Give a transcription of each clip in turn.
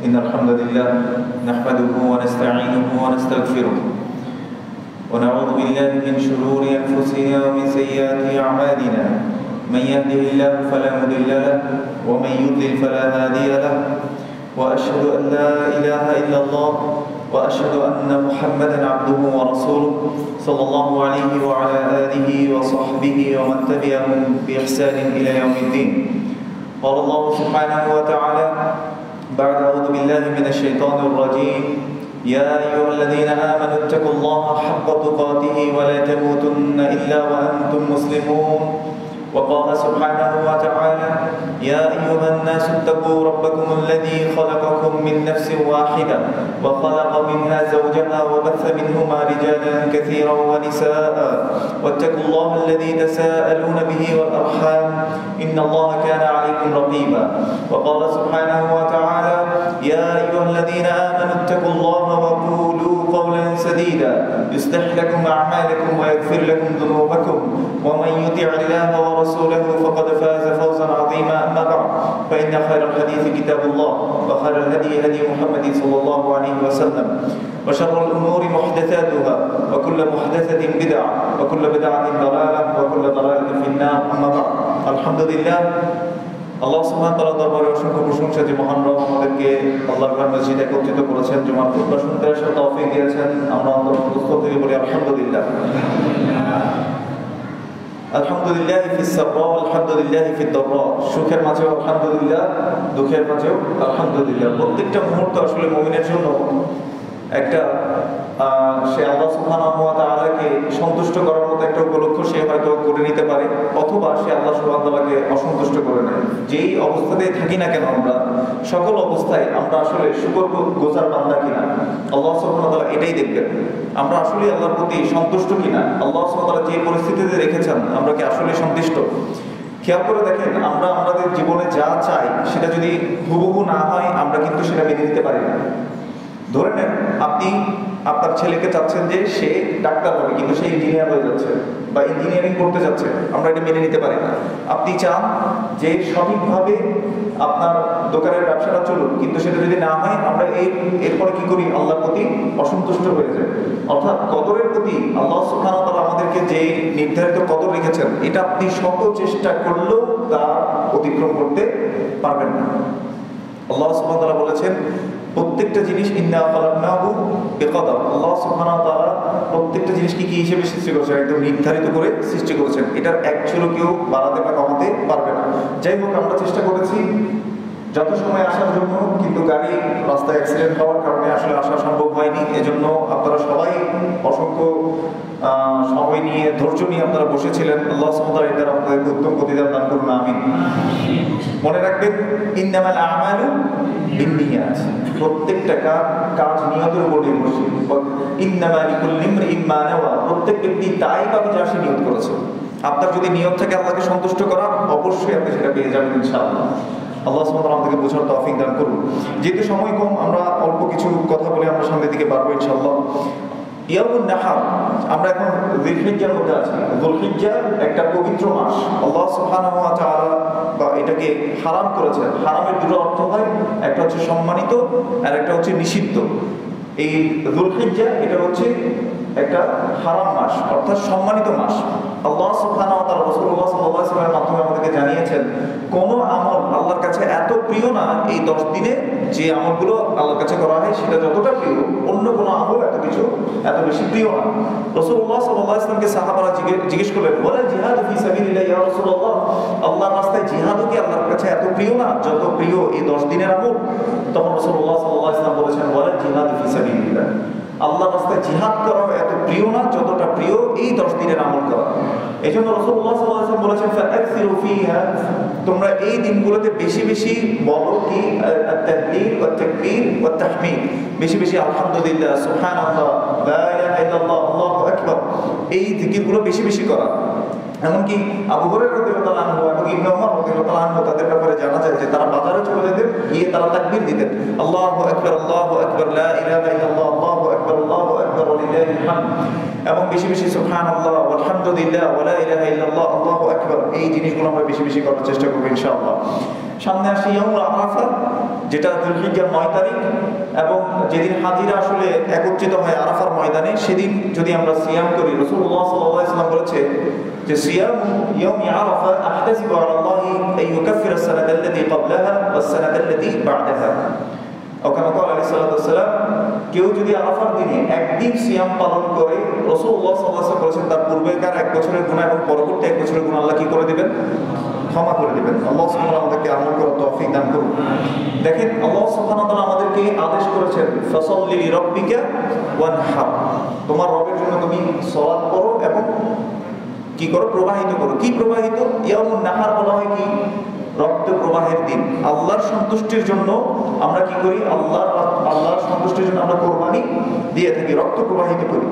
إن الحمد لله نحمده ونستعينه ونستغفره ونعوذ بالله من شرور أنفسنا ومن سيئات أعمالنا من يهده الله فلا مضل له ومن يضلل فلا هادي له وأشهد أن لا إله إلا الله وأشهد أن محمدا عبده ورسوله صلى الله عليه وعلى آله وصحبه ومن تبعهم بإحسان إلى يوم الدين. قال الله سبحانه وتعالى بعد أعوذ بالله من الشيطان الرجيم يا أيها الذين آمنوا اتقوا الله حق تقاته ولا تموتن إلا وأنتم مسلمون. وقال سبحانه وتعالى يا أيها الناس اتقوا ربكم الذي خلقكم من نفس واحدة وخلق منها زوجها وبث منهما رجالا كثيرا ونساء واتقوا الله الذي تساءلون به والأرحام إن الله كان عليكم رقيبا. وقال سبحانه وتعالى يا أيها الذين آمنوا اتقوا الله وقولوا قولا سديدا يصلح لكم أعمالكم ويغفر لكم ذنوبكم ومن يطع الله ورسوله فقد فاز فوزا عظيما. أما بعد فإن خير الحديث كتاب الله وخير الهدي هدي محمد صلى الله عليه وسلم وشر الأمور محدثاتها وكل محدثة بدعة وكل بدعة ضلالة وكل ضلالة في النار. أما بعد الحمد لله আল্লাহ সুবহানাহু ওয়া তাআলার দরবারে অসংখ্য প্রশংসা যে মহান রব আমাদেরকে আল্লাহর ঘর মসজিদে একত্রিত করেছেন, জুমার খুতবা শুনতে আসার তৌফিক দিয়েছেন। আমরা অন্তরস্থ থেকে বলি আলহামদুলিল্লাহ। আলহামদুলিল্লাহ ফিস সাররা আলহামদুলিল্লাহ ফিদ দাররা। সুখের মাঝেও আলহামদুলিল্লাহ, দুঃখের মাঝেও আলহামদুলিল্লাহ। প্রত্যেকটা মুহূর্ত আসলে মুমিনের জন্য একটা সে আল্লাহ সুবহানাহু ওয়া তাআলাকে সন্তুষ্ট করার মতো একটা উপলক্ষ সে হয়তো করে নিতে পারে, অথবা সে আল্লাহ সুবহানাহু ওয়া তাআলাকে অসন্তুষ্ট করে নেয়। যেই অবস্থাতেই থাকি না কেন আমরা সকল অবস্থায় আমরা আসলে শুকরগুজার বান্দা কিনা আল্লাহ সুবহানাহু ওয়া তাআলা এটাই দেখবেন। আমরা আসলে আল্লাহর প্রতি সন্তুষ্ট কিনা, আল্লাহ সুবহানাহু ওয়া তাআলা যে পরিস্থিতিতে রেখেছেন আমরা কি আসলে সন্তুষ্ট। খেয়াল করে দেখেন, আমরা আমাদের জীবনে যা চাই সেটা যদি হুবহু না হয় আমরা কিন্তু সেটা মেনে নিতে পারি না। ধরে নেন আপনি আপনার ছেলেকে চাচ্ছেন যে সে ডাক্তার হবে, কিন্তু সে ইঞ্জিনিয়ার হয়ে যাচ্ছে বা ইঞ্জিনিয়ারিং করতে যাচ্ছে, আমরা এটা মেনে নিতে পারি না। আপনি চান যে সঠিকভাবে আপনার দোকানের ব্যবসাটা চলুক, কিন্তু সেটা যদি না হয় আমরা এরপরে কি করি, আল্লাহর প্রতি অসন্তুষ্ট হয়ে যায়। অর্থাৎ কদরের প্রতি আল্লাহ সুবহানাহু ওয়া তাআলা আমাদেরকে যে নির্ধারিত কদর রেখেছেন এটা আপনি শত চেষ্টা করলেও তা অতিক্রম করতে পারবেন না। আল্লাহ সুবহানাহু ওয়া তাআলা বলেছেন প্রত্যেকটা জিনিস ইন্না খালাকনাহু বিকদর। আল্লাহ সুবহানাহু ওয়া তাআলা প্রত্যেকটা জিনিসকে কি হিসেবে সৃষ্টি করেছেন, একদম নির্ধারিত করে সৃষ্টি করেছেন। এটার এক চুলো কেউ বাড়াতে বা কমাতে পারবে না। যাই হোক, আমরা চেষ্টা করেছি যত সময় আসার জন্য, কিন্তু গাড়ি রাস্তায় অ্যাক্সিডেন্ট হওয়ার কারণে আসলে আসা সম্ভব হয়নি। এজন্য আপনারা সবাই অসংখ্য সময় নিয়ে ধৈর্য নিয়ে আপনারা বসেছিলেন। আল্লাহ সুবহানাহু ওয়া তাআলা এটার আপনাদেরকে উত্তম প্রতিদান দান করুন, আমিন। মনে রাখবেন ইন্নামাল আমালু বিন্নিয়াত, প্রত্যেকটা কাজ নিয়তের উপর নির্ভরশীল। ইন্নামা লিকুল্লি ইমরিইন মা নাওয়া, প্রত্যেক ব্যক্তি তাই পাবে যা সে নিয়ত করেছে। আপনার যদি নিয়ত থাকে আল্লাহকে সন্তুষ্ট করা, অবশ্যই আপনি সেটা পেয়ে যাবেন ইনশাআল্লাহ। আল্লাহ সুবহানাহু ওয়া তাআলা আমাদেরকে বোঝার তৌফিক দান করুন। যেহেতু সময় কম, আমরা অল্প কিছু কথা বলে আমরা সামনের দিকে বাড়বো ইনশাআল্লাহ। ইয়াউমুন নাহার, আমরা এখন যুলহিজ্জার মধ্যে আছি। যুলহিজ্জা একটা পবিত্র মাস। আল্লাহ সুবহানাহু ওয়া তাআলা বা এটাকে হারাম করেছেন। হারামের দুটো অর্থ হয়, একটা হচ্ছে সম্মানিত আর একটা হচ্ছে নিষিদ্ধ। এই যুলহিজ্জা এটা হচ্ছে একটা হারাম মাস, অর্থাৎ সম্মানিত মাস। আল্লাহ সুবহানাহু ওয়া তাআলা রাসূলুল্লাহ সাল্লাল্লাহু আলাইহি ওয়াসাল্লামের মাধ্যমে আমাদেরকে জানিয়েছেন কোন আমল আল্লাহর কাছে এত প্রিয় না, এই 10 দিনে যে আমলগুলো আল্লাহর কাছে করা হয় সেটা যতটা প্রিয়, অন্য কোনো আমল এত বেশি প্রিয় না। রাসূলুল্লাহ সাল্লাল্লাহু আলাইহি ওয়াসাল্লামকে সাহাবারা জিজ্ঞেস করলেন, ওয়ালা জিহাদু ফি সাবিলিল্লাহ ইয়া রাসূলুল্লাহ, আল্লাহর রাস্তায় জিহাদও কি আল্লাহর কাছে এত প্রিয় না যত প্রিয় এই 10 দিনের আমল? তখন রাসূলুল্লাহ সাল্লাল্লাহু আলাইহি ওয়াসাল্লাম বলেছেন, ওয়ালা জিহাদু ফি সাবিলিল্লাহ, আল্লাহর রাস্তায় জিহাদ করা এত প্রিয় না যতটা প্রিয় এই 10 দিনের আমল করা। এজন্য রাসূলুল্লাহ সাল্লাল্লাহু আলাইহি ওয়াসাল্লাম বলেছেন, ফাআকসিরু ফিহা, তোমরা এই দিনগুলোতে বেশি বেশি বলো কি আত-তাহলিল ওয়া তাকবীর ওয়া তাহমিদ, বেশি বেশি আলহামদুলিল্লাহ, সুবহানাল্লাহ, লা ইলাহা ইল্লাল্লাহ, আল্লাহু আকবার, এই জিকিরগুলো বেশি বেশি করা। এমনকি আবু হুরায়রা রাদিয়াল্লাহু আনহু এবং ইবনে ওমর রাদিয়াল্লাহু আনহু তাদের ব্যাপারে জানা যায় যে তারা বাজারে চলে যেতেন, গিয়ে তারা তাকবীর দিতেন, আল্লাহু আকবার, লা ইলাহা ইল্লাল্লাহ, আল্লাহু আকবার, আল্লাহু আকবার ওয়া লিল্লাহিল হামদ, এবং বেশি বেশি সুবহানাল্লাহ ওয়ালহামদুলিল্লাহ ওয়া লা ইলাহা ইল্লাল্লাহ আল্লাহু আকবার, এই জিনিসগুলো আমরা বেশি বেশি করার চেষ্টা করব ইনশাআল্লাহ। সামনে আসে ইয়াউমুল আরাফা, যেটা যুলহিজ্জার 9 তারিখ, এবং যেদিন হাজিরা আসলে একত্রিত হয় আরাফার ময়দানে, সেদিন যদি আমরা সিয়াম করি, রাসূলুল্লাহ সাল্লাল্লাহু আলাইহি ওয়াসাল্লাম বলেছে যে সিয়াম ইয়াউমি আরাফা আহতাসিবু আলা আল্লাহি আন ইউকাফফিরা আস-সানাতা আল্লাতী ক্বাবলাহা ওয়াস-সানাতা আল্লাতী বা'দাহা। ওখানে ক্বাল আলাইহিস সালাতু ওয়াসসালাম, কেউ যদি আরাফার দিনে একদিন সিয়াম পালন করে, রাসূলুল্লাহ সাল্লাল্লাহু আলাইহি ওয়াসাল্লাম বলেছেন তার পূর্বেকার 1 বছরের গুনাহ এবং পরবর্তী 1 বছরের গুনাহ আল্লাহ কি করে দিবেন? ক্ষমা করে দিবেন। আল্লাহ সুবহানাহু ওয়া তাআলা আমাদেরকে আমল করার তৌফিক দান করুন। দেখেন, আল্লাহ সুবহানাহু ওয়া তাআলা আমাদেরকে আদেশ করেছেন ফাসাল্লি লিরাব্বিকা ওয়ানহার, তোমার রবের জন্য তুমি সালাত করো এবং কি করো? প্রবাহিত করো। কি প্রবাহিত? ইয়াউমুন নাহার বলা হয় কি? রক্ত প্রবাহের দিন। আল্লাহর সন্তুষ্টির জন্য আমরা কি করি? আল্লাহর সন্তুষ্টির জন্য আমরা কোরবানি দিয়ে থাকি, রক্ত প্রবাহিত করি।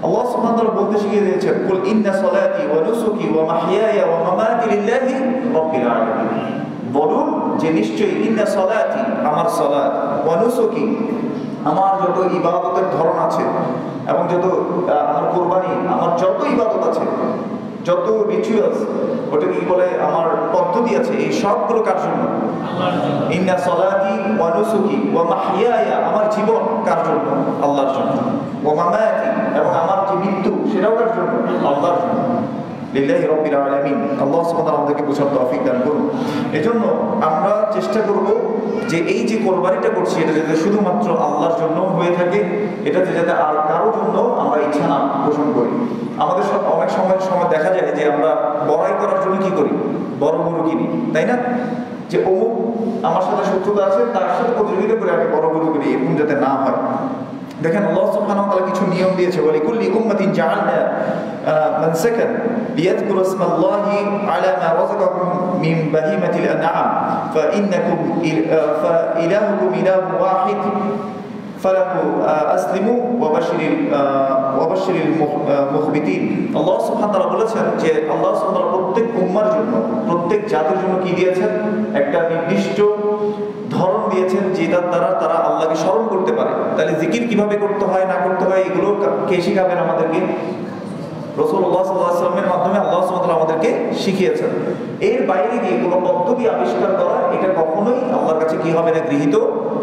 আল্লাহ সুবহানাহু ওয়া তাআলা বলতে শিখিয়ে দিয়েছেন, কুল ইন্না সালাতি ওয়া নুসুকি ওয়া মাহইয়ায়া ওয়া মামাতি লিল্লাহি রাব্বিল আলামিন। বলুন যে নিশ্চয়ই ইন্না সালাতি, আমার সালাত, ওয়া নুসুকি, আমার যত ইবাদতের ধরন আছে, এবং যত আমার কোরবানি, আমার যত ইবাদত আছে, যত রিচুয়ালস, ওটা কি বলে, আমার পদ্ধতি আছে, এই সবগুলো কার জন্য? ইন্না সালাতি ওয়া নুসুকি ওয়া মাহইয়ায়া, আমার জীবন কার জন্য? আল্লাহর জন্য। ওয়া মামাতি, এবং আমার যে মৃত্যু সেটাও কার জন্য? আল্লাহর জন্য। লিল্লাহি রাব্বিল আলামিন। আল্লাহ সুবহানাহু ওয়া তাআলা আমাদেরকে বোঝার তৌফিক দান করুন। এজন্য আমরা চেষ্টা করব যে এই যে কোরবানিটা করছি, এটা যাতে শুধুমাত্র আল্লাহর জন্য হয়ে থাকে, এটাতে যাতে আর কারোর জন্য আমরা ইচ্ছা না পোষণ করি। আমাদের অনেক সময় দেখা যায় যে আমরা বড়াই করার জন্য কি করি? বড় গরু কিনি, তাই না? যে অমুক আমার সাথে শত্রুতা আছে, তার সাথে প্রতিযোগিতা করে আমি বড় গরু কিনি, এরকম যাতে না হয়। দেখেন, আল্লাহ সুবহানাহু ওয়া তাআলা কিছু নিয়ম দিয়েছে, বলে কুল্লি উম্মাতিন জাআলনা মানসাকান লিয়াযকুরু ইসমাল্লাহি আলা মা রাযাকাকুম মিন বাহিমাতিল আনআম ফাইন্নাকুম ফাইলাহুকুম ইলাহুন ওয়াহিদ ফালাহু আসলিমু ওয়া বাশশিরিল মুখবিতিন। আল্লাহ সুবহানাহু ওয়া তাআলা বলেছেন যে আল্লাহ সুবহানাহু ওয়া তাআলা প্রত্যেক উম্মার জন্য, প্রত্যেক জাতির জন্য কি দিয়েছেন? একটা নির্দিষ্ট ধরন দিয়েছেন, যেটার দ্বারা তারা আল্লাহকে স্মরণ করতে পারে। তাহলে জিকির কিভাবে করতে হয় না করতে হয়, এগুলো কে শিখাবেন আমাদেরকে? রাসূলুল্লাহ সাল্লাল্লাহু আলাইহি ওয়াসাল্লামের মাধ্যমে আল্লাহ সুবহানাহু ওয়া তাআলা আমাদেরকে শিখিয়েছেন। এর বাইরে গিয়ে কোনো পদ্ধতি আবিষ্কার করা, এটা কখনোই আল্লাহর কাছে কি হবে না? গৃহীত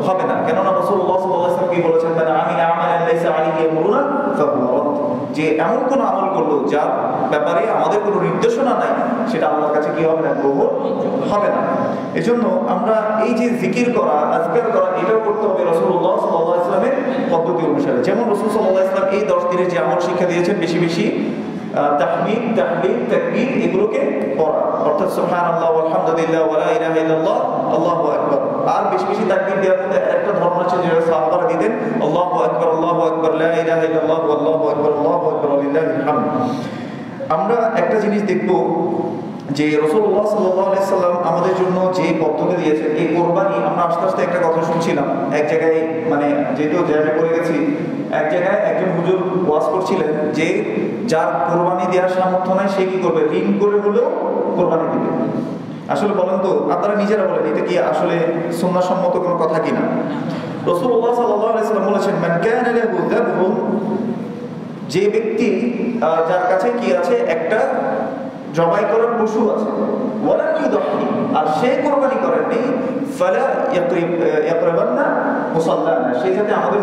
হবে না। কেননা রাসূলুল্লাহ সাল্লাল্লাহু আলাইহি ওয়াসাল্লাম কি বলেছেন? মান আমিলা আমালান লাইসা আলাইহি আমরুনা ফাহুয়া রাদ, যে এমন কোন আমল করলো যার ব্যাপারে আমাদের কোনো নির্দেশনা নাই, সেটা আল্লাহর কাছে কি হবে না? গ্রহণ হবে না। এজন্য আমরা এই যে জিকির করা, আজকার করা, এটাও করতে হবে রাসূলুল্লাহ সাল্লাল্লাহু আলাইহি ওয়াসাল্লামের পদ্ধতি অনুসারে। যেমন রাসূল সাল্লাল্লাহু আলাইহি ওয়াসাল্লাম এই 10 দিনের যে আমল শিক্ষা দিয়েছেন, বেশি বেশি তাহমিদ, তাহলিল, তাকবীর এগুলোকে পড়া, অর্থাৎ সুবহানাল্লাহ আলহামদুলিল্লাহ ওয়া লা ইলাহা ইল্লাল্লাহ আল্লাহু আকবার। আর বেশি বেশি তাকবীর দেওয়ার মধ্যে একটা ধর্ম আছে যেটা সাহাবারা দিতেন, আল্লাহু আকবার লা ইলাহা ইল্লাল্লাহ আল্লাহু আকবার ওয়া লিল্লাহিল হামদ। আমরা একটা জিনিস দেখব যে রাসূলুল্লাহ সাল্লাল্লাহু আলাইহি সাল্লাম আমাদের জন্য যে পদ্ধতি দিয়েছেন, এই কোরবানি, আমরা আস্তে আস্তে একটা কথা শুনছিলাম এক জায়গায়, মানে যেহেতু জ্যামে পড়ে গেছি, এক জায়গায় একজন হুজুর ওয়াজ করছিলেন যে যার কোরবানি দেওয়ার সামর্থ্য নাই, সে কি করবে? ঋণ করে হলেও কোরবানি দিবে। আসলে বলেন তো, আপনারা নিজেরা বলেন, এটা কি আসলে সুন্নাহসম্মত কোনো কথা কিনা? রাসূলুল্লাহ সাল্লাল্লাহু আলাইহি সাল্লাম বলেছেন, মান কানা লাহু যাবহুন, যে ব্যক্তি যার কাছে কি আছে? একটা জবাই করার পশু আছে, ওয়ালা ইউদাহি, আর সে কোরবানি করেননি, ফালা ইয়াকরাবান্না মুসাল্লানা, সে যাতে আমাদের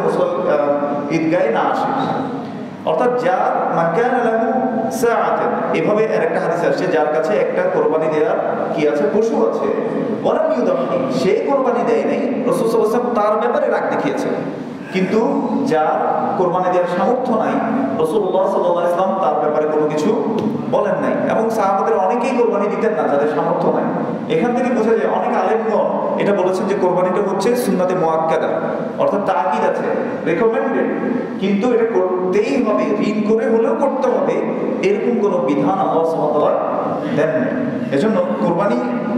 ঈদগাহে না আসে। অর্থাৎ যার মান কানা লাহু সাআতান, এভাবে আরেকটা হাদিস আসছে, যার কাছে একটা কোরবানি দেওয়ার কি আছে? পশু আছে, ওয়ালা ইউদাহি, সে কোরবানি দেয় নাই, রাসূল সাল্লাল্লাহু আলাইহি ওয়াসাল্লাম তার ব্যাপারে রাগ দেখিয়েছেন। কিন্তু যার কোরবানি দেওয়ার সামর্থ্য নাই, রাসূলুল্লাহ সাল্লাল্লাহু আলাইহি ওয়াসাল্লাম তার ব্যাপারে কোনো কিছু বলেন নাই। এবং সাহাবাদের অনেকেই কোরবানি দিতেন না, যাদের সামর্থ্য নাই। এখান থেকে বোঝা যায় অনেক আলেমগণ এটা বলেছেন যে কোরবানিটা হচ্ছে সুন্নাতে মুআক্কাদা, অর্থাৎ তাকিদ আছে, রেকমেন্ডেড, কিন্তু এটা করতেই হবে, ঋণ করে হলেও করতে হবে, এরকম কোনো বিধান আল্লাহ সুবহানাহু ওয়া তাআলা দেন না। এজন্য কোরবানি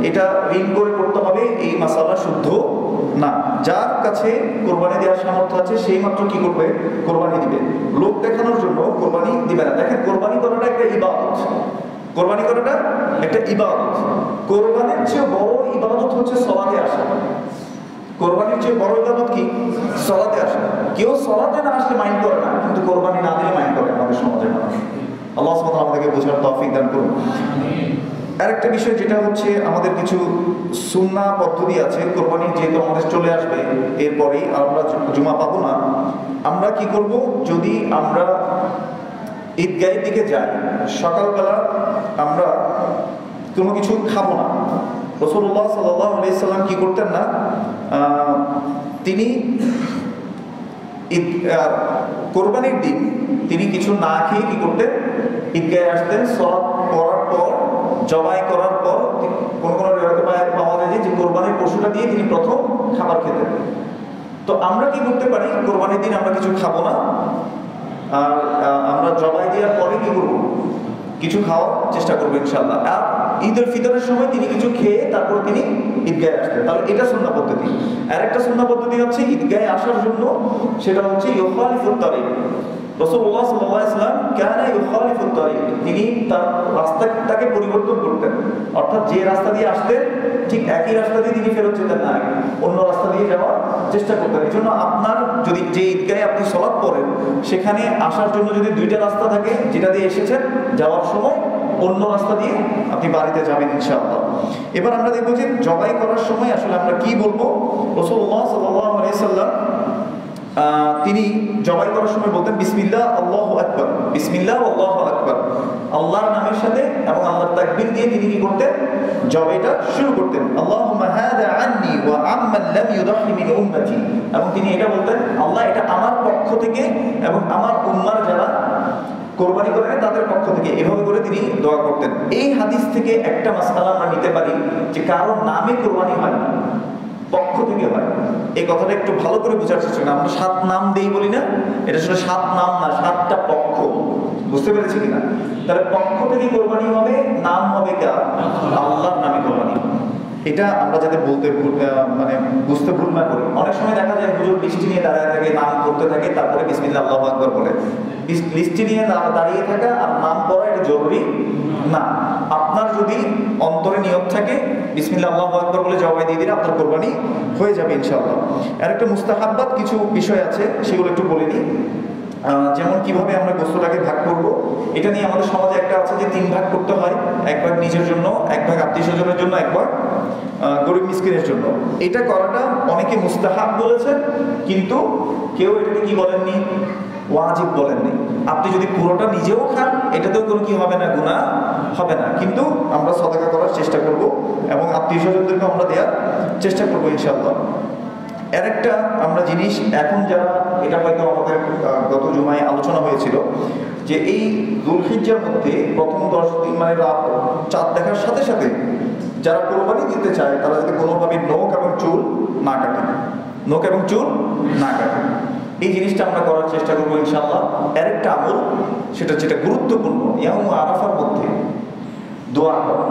এটা ঋণ করে করতে হবে, এই মাসালা শুদ্ধ না। যার কাছে কোরবানি দেওয়ার সামর্থ্য আছে, সেই মাত্র কি করবে? কোরবানি দিবে। লোক দেখানোর জন্য কোরবানি দিবে না। দেখেন, কোরবানি করাটা একটা ইবাদত, কোরবানি করাটা একটা ইবাদত। কোরবানির চেয়ে বড় ইবাদত হচ্ছে সালাতে আসা। কোরবানির চেয়ে বড় ইবাদত কি? সালাতে আসা। কেউ সালাতে না আসলে মাইন্ড করে না, কিন্তু কোরবানি না দিলে মাইন্ড করে আমাদের সমাজের মানুষ। আল্লাহ সুবহানাহু ওয়া তাআলা আমাদেরকে বোঝার তৌফিক দান করুন। আরেকটা বিষয় যেটা হচ্ছে, আমাদের কিছু সুন্নাহ পদ্ধতি আছে। কোরবানি যেহেতু আমাদের চলে আসবে এরপরেই, আমরা জুমা পাবো না, আমরা কি করব? যদি আমরা ঈদগাহের দিকে যাই, সকালবেলা আমরা কোনো কিছু খাবো না। রাসূলুল্লাহ সাল্লাল্লাহু আলাইহি সাল্লাম কি করতেন না, তিনি কোরবানির দিন তিনি কিছু না খেয়ে কি করতেন? ঈদগাহে আসতেন। সালাত পড়ার পর, জবাই করার পর, কোন কোন রিওয়ায়েতে পাওয়া যায় যে কোরবানির পশুটা দিয়ে তিনি প্রথম খাবার খেতেন। তো আমরা কি করতে পারি? কোরবানির দিন আমরা কিছু খাবো না, আর আমরা জবাই দেওয়ার পরে কি করবো? কিছু খাওয়ার চেষ্টা করবো ইনশাআল্লাহ। আর ঈদ উল ফিতরের সময় তিনি কিছু খেয়ে তারপর তিনি ঈদগাহে আসতেন। তাহলে এটা সুন্নাহ পদ্ধতি। আর একটা সুন্নাহ পদ্ধতি হচ্ছে ঈদগাহে আসার জন্য, সেটা হচ্ছে ইউখালিফুত তারিক। রাসূলুল্লাহ সাল্লাল্লাহু আলাইহি ওয়াসাল্লাম কানা ইউখালিফুত তারিক, তিনি তার রাস্তাটাকে পরিবর্তন করতেন। অর্থাৎ যে রাস্তা দিয়ে আসতেন ঠিক একই রাস্তা দিয়ে তিনি ফেরত যেতেন না, অন্য রাস্তা দিয়ে যাওয়ার চেষ্টা করতেন। এই জন্য আপনার যদি যে ঈদগাহে আপনি সালাত পড়েন, সেখানে আসার জন্য যদি দুইটা রাস্তা থাকে, যেটা দিয়ে এসেছেন যাওয়ার সময় অন্য রাস্তা দিয়ে আপনি বাড়িতে যাবেন ইনশাআল্লাহ। এবার আমরা দেখব যে জবাই করার সময় আসলে আমরা কি বলবো। রাসূলুল্লাহ সাল্লাল্লাহু আলাইহি সাল্লাম তিনি জবাই করার সময় বলতেন বিসমিল্লাহ আল্লাহু আকবার, বিসমিল্লাহ আল্লাহু আকবার, আল্লাহর নামের সাথে এবং আল্লাহর তাকবীর দিয়ে তিনি কি করতেন? জবাইটা শুরু করতেন। আল্লাহুম্মা হাযা আন্নী ওয়া আম্মান লাম ইউদাহি মিন উম্মতি, এবং তিনি এটা বলতেন, আল্লাহ এটা আমার পক্ষ থেকে এবং আমার উম্মার যারা কোরবানি করেন তাদের পক্ষ থেকে, এভাবে করে তিনি দোয়া করতেন। এই হাদিস থেকে একটা মাসআলা আমরা নিতে পারি যে কারো নামে কোরবানি হয় না, পক্ষ থেকে হয়। এই কথাটা একটু ভালো করে বোঝার চেষ্টা করেন। আমরা 7 নাম দেই বলি না, এটা আসলে 7 নাম না, 7টা পক্ষ। বুঝতে পেরেছি কিনা? তাহলে পক্ষ থেকে কোরবানি হবে, নাম হবে কার? আল্লাহর নামে কোরবানি। এটা আমরা যাতে বলতে মানে বুঝতে ভুল না করি। অনেক সময় দেখা যায় হুজুর লিস্টি নিয়ে দাঁড়ায় থাকে, নাম করতে থাকে, তারপরে বিসমিল্লাহ আল্লাহু আকবার বলে। লিস্টি নিয়ে দাঁড়িয়ে থাকা আর নাম পড়া এটা জরুরি না। আপনার যদি অন্তরে নিয়ত থাকে, বিসমিল্লাহ আল্লাহু আকবার বলে জবাই দিয়ে দিলে আপনার কোরবানি হয়ে যাবে ইনশাআল্লাহ। আর একটা মুস্তাহাব্বাত কিছু বিষয় আছে, সেগুলো একটু বলে নিই। যেমন কিভাবে আমরা গোশতটাকে ভাগ করব, এটা নিয়ে আমাদের সমাজে একটা আছে যে 3 ভাগ করতে হয়। 1 ভাগ নিজের জন্য, 1 ভাগ আত্মীয় স্বজনের জন্য, 1 ভাগ গরিব মিসকিনের জন্য। এটা করাটা অনেকে মুস্তাহাব বলেছে, কিন্তু কেউ এটাকে কি বলেননি? ওয়াজিব বলেননি। আপনি যদি পুরোটা নিজেও খান, এটাতেও কোনো কি হবে না, গুনাহ হবে না। কিন্তু আমরা সাদাকা করার চেষ্টা করব এবং আত্মীয় স্বজনদেরকে আমরা দেওয়ার চেষ্টা করবো ইনশাআল্লাহ। এর একটা আমরা জিনিস এখন যারা, এটা হয়তো আমাদের গত জুমায় আলোচনা হয়েছিল যে এই যুলহিজ্জার মধ্যে প্রথম 10 দিন মানে রাত চাঁদ দেখার সাথে সাথে যারা কোরবানি দিতে চায় তারা যাতে কোনোভাবে নখ এবং চুল না কাটে, নখ এবং চুল না কাটে। এই জিনিসটা আমরা করার চেষ্টা করবো ইনশাআল্লাহ। এর একটা আমল, সেটা যেটা গুরুত্বপূর্ণ, ইয়াউম আরাফার মধ্যে দোয়া করা।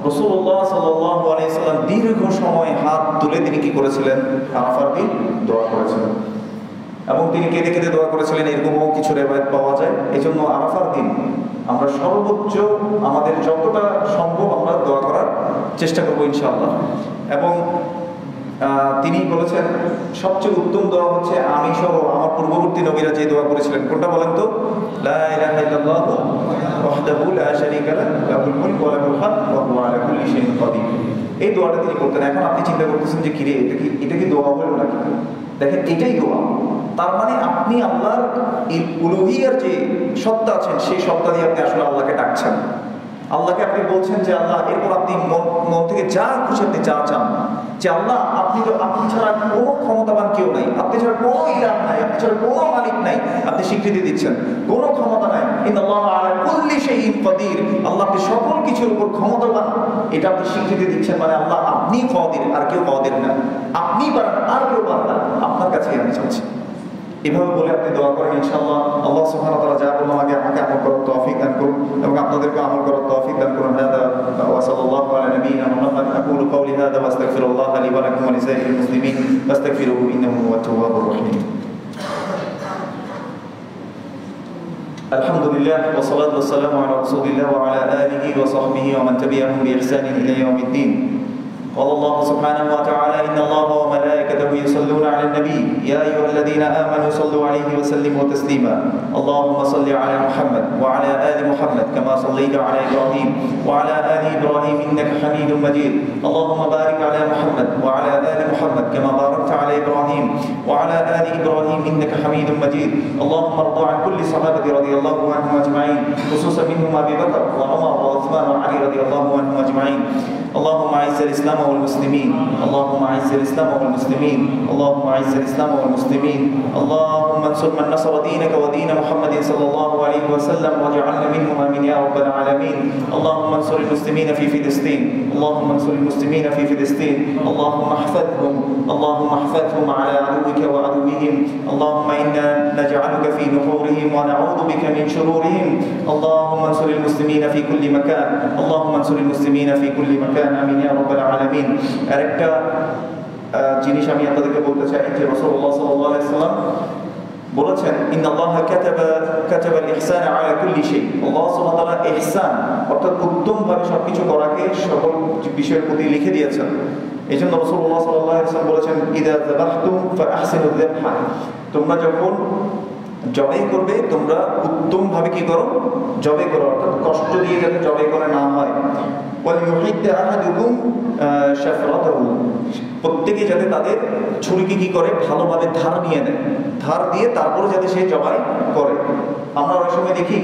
রাসূলুল্লাহ সাল্লাল্লাহু আলাইহি সাল্লাম দীর্ঘ সময় হাত তুলে তিনি কি করেছিলেন? আরাফার দিন দোয়া করেছিলেন, এবং তিনি কেঁদে কেঁদে দোয়া করেছিলেন, এরকমও কিছু রিওয়ায়াত পাওয়া যায়। এই জন্য আরাফার দিন আমরা সর্বোচ্চ আমাদের যতটা সম্ভব আমরা দোয়া করার চেষ্টা করবো ইনশাআল্লাহ। এবং তিনি বলেছেন সবচেয়ে উত্তম দোয়া হচ্ছে আমি সহ আমার পূর্ববর্তী নবীরা যে দোয়া করেছিলেন, কোনটা বলেন তো? লা ইলাহা ইল্লাল্লাহু ওয়াহদাহু লা শারীকা লাহু লাহুল মুলকু ওয়া লাহুল হামদু ওয়া হুয়া আলা কুল্লি শাইইন কাদির। এই দোয়াটা তিনি করতেন। এখন আপনি চিন্তা করতেছেন যে কিরে, এটা কি দোয়া হলো নাকি? দেখেন, এটাই দোয়া। তার মানে আপনি আল্লাহর উলুহিয়ার যে সত্তা আছেন, সেই সত্তা দিয়ে আপনি আসলে আল্লাহকে ডাকছেন। আল্লাহকে আপনি বলছেন যে আল্লাহ, এরপর আপনি মন থেকে যা খুশি আপনি যা চান, যে আল্লাহ আপনি ছাড়া কোনো ক্ষমতাবান কেউ নাই, আপনি ছাড়া কোনো ইলাহ নাই, আপনি ছাড়া কোনো মালিক নাই, আপনি স্বীকৃতি দিচ্ছেন কোনো ক্ষমতা নাই। ইন্নাল্লাহা আলা কুল্লি শাইইন কাদির, আল্লাহ আপনি সকল কিছুর উপর ক্ষমতাবান, এটা আপনি স্বীকৃতি দিচ্ছেন। মানে আল্লাহ আপনি কাদির, আর কেউ কাদির না, আপনি পারেন আর কেউ পারেন না, আপনার কাছেই আমি চাচ্ছি। এভাবে বলে আপনি দোয়া করেন ইনশাআল্লাহ। আল্লাহ সুবহানাহু ওয়া তাআলা যা বললাম আগে আমাকে আমল করার তৌফিক দান করুন এবং আপনাদেরকে আমল করার তৌফিক দান করুন। হাদা ওয়া সাল্লাল্লাহু আলা নাবিয়িনা মুহাম্মদ। আকুলু কওলি হাদা ওয়া আস্তাগফিরুল্লাহ লি ওয়া লাকুম ওয়া লিসাইরিল মুসলিমিন ফাস্তাগফিরুহু ইন্নাহু হুয়াত তাওয়াবুর রহিম। আলহামদুলিল্লাহ ওয়া সালাতু ওয়া সালামু আলা রাসূলিল্লাহ ওয়া আলা আলিহি ওয়া সাহবিহি ওয়া মান তাবি'আহুম বি ইহসানিন ইলা ইয়াউমিদ্দিন। قال الله سبحانه وتعالى إن الله وملائكته يصلون على النبي يا أيها الذين آمنوا صلوا عليه وسلموا تسليما اللهم صل على محمد وعلى آل محمد كما صليت على إبراهيم وعلى آل إبراهيم إنك حميد مجيد اللهم بارك على محمد وعلى آل محمد كما باركت على إبراهيم وعلى آل إبراهيم إنك حميد مجيد اللهم ارض عن كل صحابة رضي الله عنهم أجمعين خصوصا منهم أبي بكر وعمر وعثمان وعلي رضي الله عنهم أجمعين اللهم أعز الإسلام والمسلمين اللهم أعز الإسلام والمسلمين اللهم أعز الإسلام والمسلمين اللهم انصر من نصر دينك ودين محمد صلى الله عليه وسلم واجعلنا منهم آمين يا رب العالمين اللهم انصر المسلمين في فلسطين اللهم انصر المسلمين في فلسطين اللهم احفظهم على عدوك وعدوهم اللهم إنا نجعلك في نحورهم ونعوذ بك من شرورهم اللهم انصر المسلمين في كل مكان اللهم انصر المسلمين في كل مكان آمين يا رب العالمين আরেকটা জিনিস আমি আপনাদেরকে বলতে চাই যে রাসূলুল্লাহ সাল্লাল্লাহু আলাইহি ওয়াসাল্লাম বলেছেন ইন্নাল্লাহা কাতাবা আল-ইহসানা আলা কুল্লি শাই আল্লাহ সুবহানাহু ওয়া তাআলা ইহসান অর্থাৎ উত্তমভাবে সবকিছু করাকে সকল বিষয়ের প্রতি লিখে দিয়েছেন এইজন্য রাসূলুল্লাহ সাল্লাল্লাহু আলাইহি ওয়াসাল্লাম বলেছেন ইযা যাবাহতুম ফাআহসিনু যাবহা তোমরা যখন জবাই করবে তোমরা উত্তমভাবে কি করো জবাই করো অর্থাৎ কষ্ট দিয়ে যাতে জবাই করা না হয় ওয়ালিউহিদ্দা আহাদুকুম শাফরাতাহু প্রত্যেকে যাতে তাদের ছুরিকে কি করে ভালোভাবে ধার নিয়ে নেয় ধার দিয়ে তারপরে যাতে সে জবাই করে আমরা ওই সময় দেখি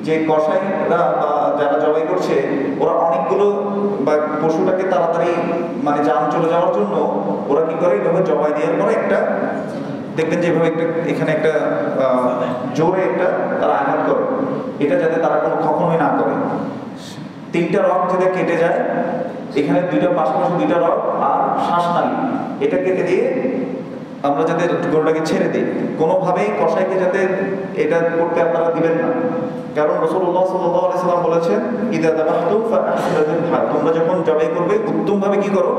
যে কসাইরা বা যারা জবাই করছে ওরা অনেকগুলো বা পশুটাকে তাড়াতাড়ি মানে জান চলে যাওয়ার জন্য ওরা কি করে এভাবে জবাই দেওয়ার পরে একটা দেখবেন যে এভাবে একটা এখানে একটা জোরে একটা তারা আঘাত করে এটা যাতে তারা কখনোই না করে তিনটা রগ যাতে কেটে যায় এখানে পাশাপাশি দুইটা রগ আর শ্বাসনালী এটা কেটে দিয়ে আমরা যাতে গরুটাকে ছেড়ে দিই কোনোভাবেই কসাইকে যাতে এটা করতে আপনারা দিবেন না কারণ রাসূলুল্লাহ সাল্লাল্লাহু আলাইহি ওয়াসাল্লাম বলেছেন ইযা যাবাহতুম ফাআহসিনু যাবহা তোমরা যখন জবাই করবে উত্তমভাবে কি করো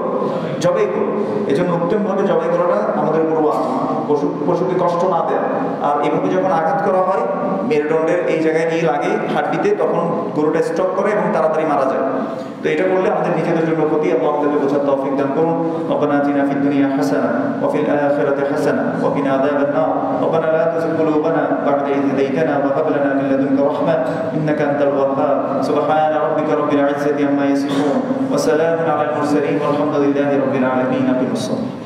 জবাই করো এজন্য উত্তমভাবে জবাই করাটা আমাদের উপর পশুকে কষ্ট না দেয় আর এভাবে যখন আঘাত করা হয় মেরুদণ্ডের এই জায়গায় গিয়ে লাগে হাড্ডিতে তখন গরুটা স্ট্রোক করে এবং তাড়াতাড়ি মারা যায় তো এটা করলে আমাদের নিজেদের জন্য ক্ষতি আল্লাহ আমাদেরকে বোঝার তৌফিক দান করুন রব্বানা আতিনা ফিদ দুনিয়া হাসানা ওয়া ফিল আখিরাতি হাসানা ওয়া কিনা আযাবান নার রব্বানা লা তুযিগ কুলুবানা বা'দা ইয হাদাইতানা ওয়া হাব লানা মিন লাদুনকা রাহমা ইন্নাকা আনতাল ওয়াহ্হাব সুবহানা রাব্বিকা রাব্বিল ইজ্জাতি আম্মা ইয়াসিফুন ওয়া সালামুন আলাল মুরসালিন ওয়ালহামদুলিল্লাহি রাব্বিল আলামিন আকিমুস সালাত